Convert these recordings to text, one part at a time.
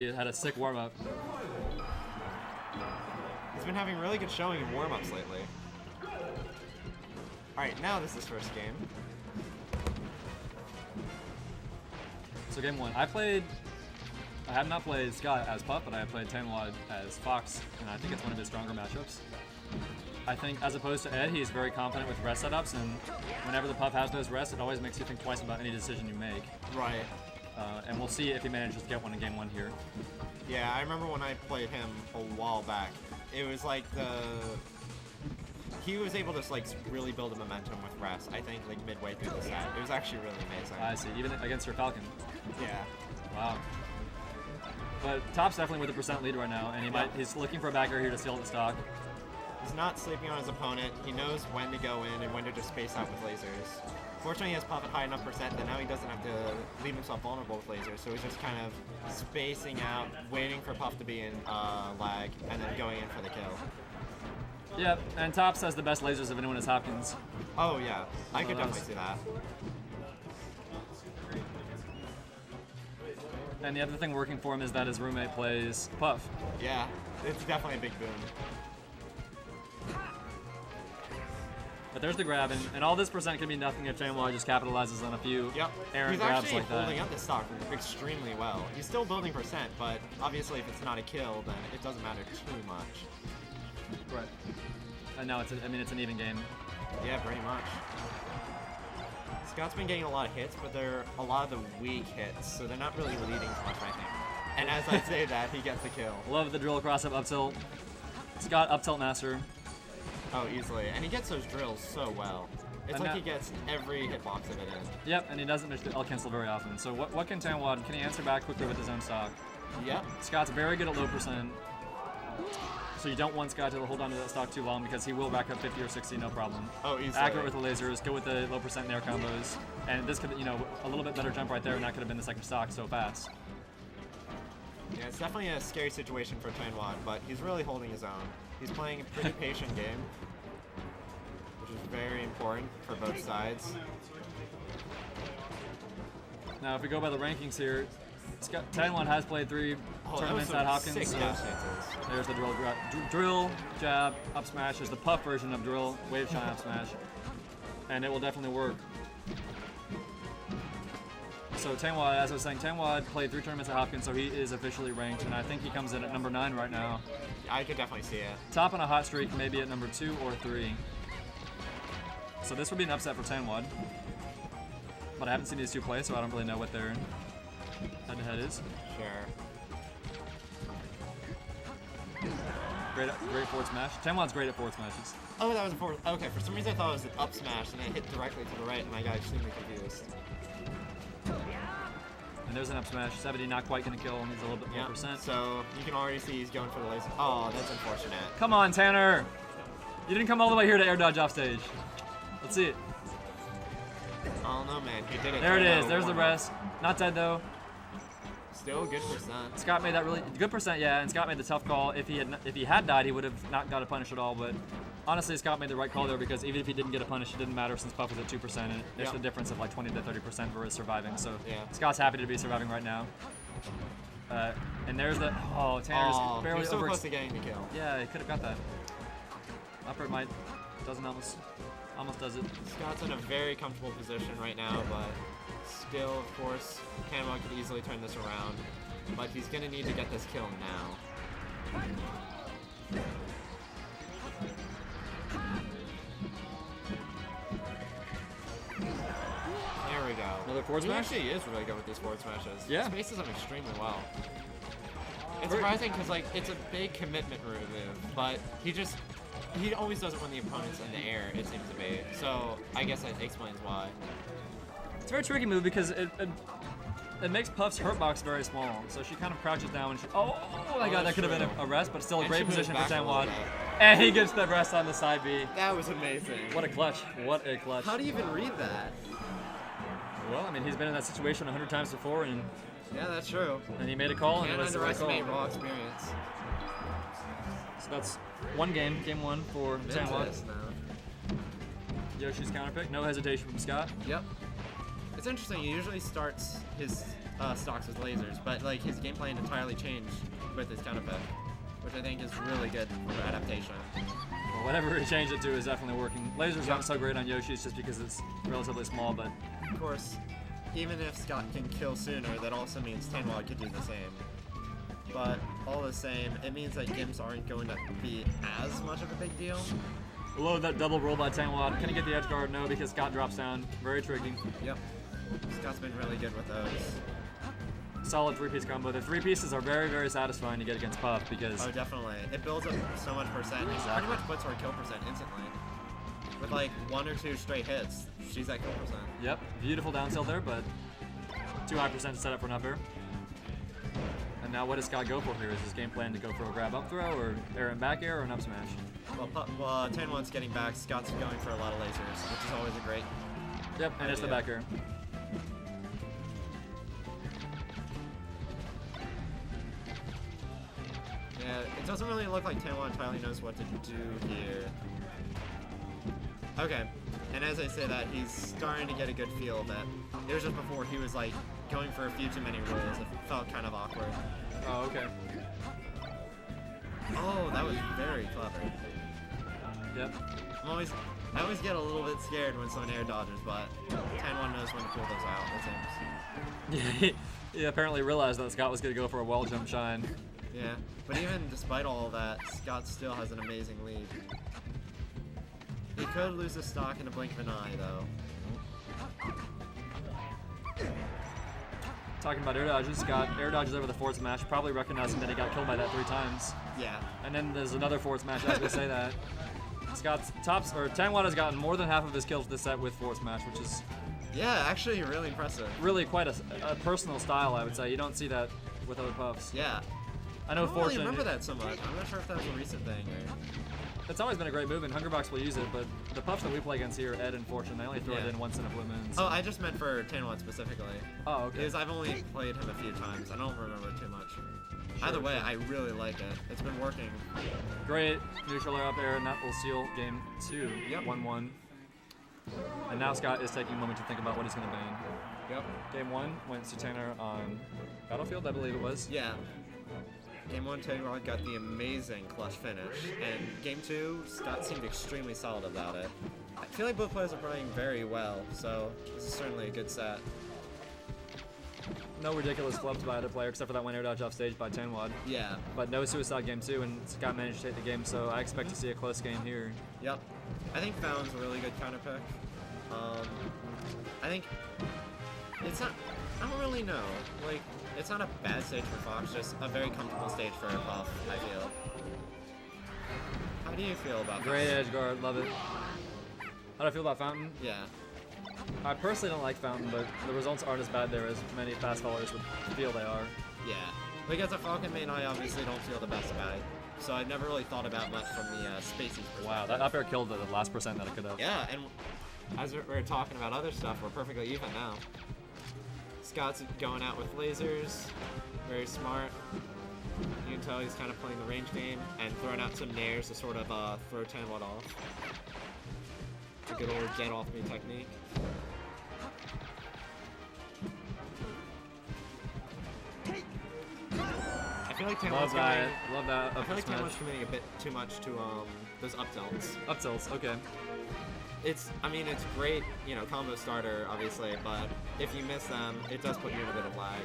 He had a sick warm-up. He's been having really good showing in warm-ups lately. Alright, now this is first game. So game one. I have not played Scott as Puff, but I have played Tanwad as Fox, and I think it's one of his stronger matchups. I think, as opposed to Ed, he's very confident with rest setups, and whenever the Puff has those rests, it always makes you think twice about any decision you make. Right. And we'll see if he manages to get one in game one here. Yeah, I remember when I played him a while back. It was like he was able to like really build a momentum with rest. I think like midway through the set, it was actually really amazing. I see, even against your Falcon. Yeah. Wow. But Top's definitely with a percent lead right now, and he's looking for a back air here to steal the stock. He's not sleeping on his opponent. He knows when to go in and when to just space out with lasers. Fortunately, he has Puff at high enough percent that now he doesn't have to leave himself vulnerable with lasers, so he's just kind of spacing out, waiting for Puff to be in lag, and then going in for the kill. Yep, and Tops has the best lasers of anyone as Hopkins. Oh yeah, I could definitely see that. And the other thing working for him is that his roommate plays Puff. Yeah, it's definitely a big boon. But there's the grab, and all this percent can be nothing if Tanwad just capitalizes on a few errant grabs like that. He's actually holding up the stock extremely well. He's still building percent, but obviously if it's not a kill, then it doesn't matter too much. Right. And now it's an even game. Yeah, pretty much. Scott's been getting a lot of hits, but they're a lot of the weak hits, so they're not really leading to much, I think. And as I say that, he gets the kill. Love the drill across up tilt. Scott up tilt master. Oh, easily. And he gets those drills so well. It's like he gets every hitbox of it in. Yep, and he doesn't miss the L cancel very often. So what can Tanwad? Can he answer back quickly with his own stock? Yep. Scott's very good at low percent. So you don't want Scott to hold on to that stock too long because he will rack up 50 or 60, no problem. Oh, easily. Accurate with the lasers, go with the low percent nair combos. And this could, a little bit better jump right there, and that could have been the second stock so fast. Yeah, it's definitely a scary situation for Tanwad, but he's really holding his own. He's playing a pretty patient game, which is very important for both sides. Now, if we go by the rankings here, Tanwad has played 3 tournaments at Hopkins. So there's the drill, jab, up smash. There's the Puff version of drill, wave shine, up smash, and it will definitely work. So Tanwad, as I was saying, Tanwad played 3 tournaments at Hopkins, so he is officially ranked, and I think he comes in at number 9 right now. I could definitely see it. Top on a hot streak, maybe at number 2 or 3. So this would be an upset for Tanwad. But I haven't seen these two play, so I don't really know what their head-to-head is. Sure. Great forward smash. Tanwad's great at forward smashes. Oh, that was a forward. Okay, for some reason I thought it was an up smash, and it hit directly to the right, and I got extremely confused. And there's an up smash. 70 not quite going to kill. He's a little bit more percent. So you can already see he's going for the laser. Oh, that's unfortunate. Come on, Tanner. You didn't come all the way here to air dodge off stage. Let's see it. Oh no, man. He did it. There it is. There's the rest. Not dead, though. Still good percent. Scott made that really good percent, yeah, and Scott made the tough call. If he had died, he would have not got a punish at all, but honestly, Scott made the right call there because even if he didn't get a punish, it didn't matter since Puff was at 2%, and there's a difference of like 20 to 30% versus surviving, so Scott's happy to be surviving right now. And there's the, Tanner's barely so close to getting the kill. Yeah, he could have got that. Upper might, doesn't almost does it. Scott's in a very comfortable position right now, but still, of course, Tanwad could easily turn this around, but he's going to need to get this kill now. There we go. Another forward smash? He actually is really good with these forward smashes. Yeah. He spaces them extremely well. It's surprising because like it's a big commitment move, but he always does it when the opponent's in the air, it seems to be. So I guess that explains why. It's a very tricky move because it makes Puff's hurt box very small. So she kind of crouches down and she. Oh my god, that could have been a rest, but still a great position for Tanwad. And he gets the rest on the side B. That was amazing. What a clutch. What a clutch. How do you even read that? Well, I mean, he's been in that situation 100 times before, and yeah, that's true. And he made a call, and it was the right call. Raw experience. So that's one game, game 1 for Tanwad. Yoshi's counter pick, no hesitation from Scott. Yep. It's interesting. He usually starts his stocks with lasers, but like his game plan entirely changed with his counter pick, which I think is really good for adaptation. Well, whatever he changed it to is definitely working. Lasers aren't so great on Yoshi's just because it's relatively small, but of course, even if Scott can kill sooner, that also means Tanwad could do the same. But all the same, it means that Gims aren't going to be as much of a big deal. below that double roll by Tanwad. Can he get the edge guard? No, because Scott drops down. Very tricky. Yep. Scott's been really good with those. Solid three-piece combo. The three pieces are very, very satisfying to get against Puff because... Oh, definitely. It builds up so much percent. Exactly. Pretty much puts her kill percent instantly. With like 1 or 2 straight hits, she's at kill percent. Yep. Beautiful down tilt there, but too high percent to set up for an up air. And now what does Scott go for here? Is his game plan to go for a grab up throw, or air and back air, or an up smash? Well, Tanwad's getting back. Scott's going for a lot of lasers, which is always a great Yep, and it's the back air. Yeah, it doesn't really look like Tanwad entirely knows what to do here. Okay, and as I say that, he's starting to get a good feel of it. It was just before he was like going for a few too many rolls. It felt kind of awkward. Oh, okay. Oh, that was very clever. Yep. I always get a little bit scared when someone air dodges, but Tanwad knows when to pull those out, it seems. Yeah, he apparently realized that Scott was going to go for a wall jump shine. Yeah, but even despite all of that, Scott still has an amazing lead. He could lose the stock in a blink of an eye, though. Talking about air dodges, Scott air dodges over the forward smash, probably recognizing that he got killed by that 3 times. Yeah. And then there's another forward smash as we say that. Scott's Tanwad has gotten more than half of his kills this set with forward smash, which is Yeah, actually really impressive. really quite a personal style, I would say. You don't see that with other Puffs. Yeah. I know I don't really Fortune. remember that so much. I'm not sure if that was a recent thing or... It's always been a great move, and Hungerbox will use it, but the Puffs that we play against here, Ed and Fortune, they only throw it in once in a blue moon. So. Oh, I just meant for Tanwad specifically. Oh, okay. Because I've only played him a few times. I don't remember too much. Either way, I really like it. It's been working. Great neutral air up air, and that will seal game 2. Yep. 1-1. And now Scott is taking a moment to think about what he's going to ban. Yep. Game 1 went to Tanner on Battlefield, I believe it was. Yeah. Game 1, Tanwad got the amazing clutch finish, and Game 2, Scott seemed extremely solid about it. I feel like both players are playing very well, so this is certainly a good set. No ridiculous flubs by either player, except for that one air dodge off stage by Tanwad. Yeah. But no suicide game 2, and Scott managed to take the game, so I expect to see a close game here. Yep. I think Foun's a really good counter pick. I think it's not... I don't really know. Like, it's not a bad stage for Fox, just a very comfortable stage for Puff, I feel. How do you feel about Great this? edge guard, love it. How do I feel about Fountain? Yeah. I personally don't like Fountain, but the results aren't as bad there as many fast followers would feel they are. Yeah. Like, as a Falcon main, I obviously don't feel the best about it. So I've never really thought about much from the Spacey perspective. Wow, that up air killed the last percent that it could have. Yeah, and as we're talking about other stuff, we're perfectly even now. Scott's going out with lasers, very smart. You can tell he's kind of playing the range game and throwing out some nairs to sort of throw Tanwad off. It's a good old get off me technique. I feel like Tanwad's Love that. I Up feel like smash. Tanwad's committing a bit too much to those up tilts. Up tilts, okay. I mean, it's great, you know, combo starter, obviously, but if you miss them, it does put you in a bit of lag.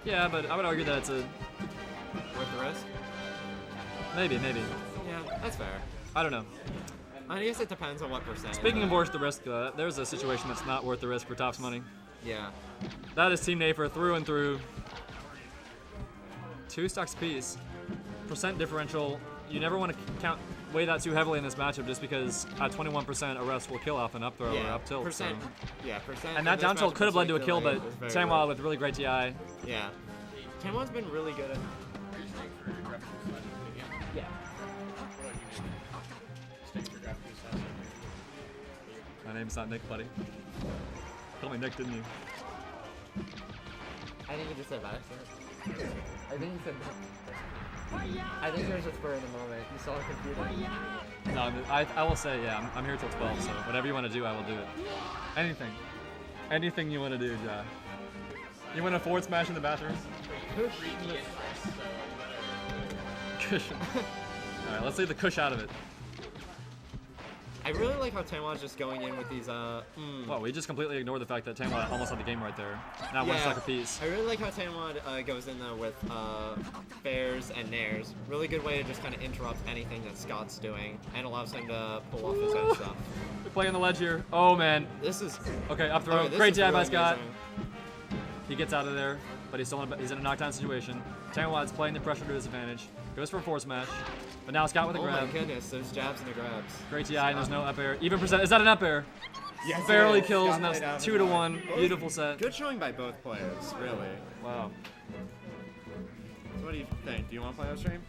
Yeah, but I would argue that it's a... Worth the risk? Maybe. Yeah, that's fair. I don't know. I guess it depends on what percent. Speaking of worth the risk, there's a situation that's not worth the risk for Topps money. Yeah. That is Team Nafer through and through. 2 stocks apiece. Percent differential. You never want to weigh that too heavily in this matchup just because at 21% a rest will kill off an up throw or up tilt. Percent. So. Yeah, percent. And that down tilt could have led to a kill, but Tanwad with really great TI. Yeah. Tanwad's been really good at... Yeah. My name's not Nick, buddy. Call me Nick, didn't you? I think you just said that. I think you said... I think it was just spur of the moment. You saw a computer. No, I will say, yeah, I'm here till 12, so whatever you want to do, I will do it. Anything you want to do, Ja. You win a forward smash in the bathroom? Cushion. Alright, let's leave the cush out of it. I really like how Tanwad's just going in with these, Well, we just completely ignored the fact that Tanwad almost had the game right there. Now one sucker piece. I really like how Tanwad goes in though with fairs and nairs. Really good way to just kind of interrupt anything that Scott's doing and allows him to pull off his own stuff. We're playing the ledge here. Oh man. This is okay. Up throw. this Great is jab by really Scott. amazing. He gets out of there, but he's in a knockdown situation. Tanwad's playing the pressure to his advantage. Goes for a forward smash, but now Scott with a grab. Oh my goodness, there's jabs and the grabs. Great TI, and there's no up air. Even percent. Is that an up air? Yes, Barely it is. kills, Scott and that's played out 2-1. Beautiful set. Good showing by both players, really. Wow. So what do you think? Do you want to play that stream?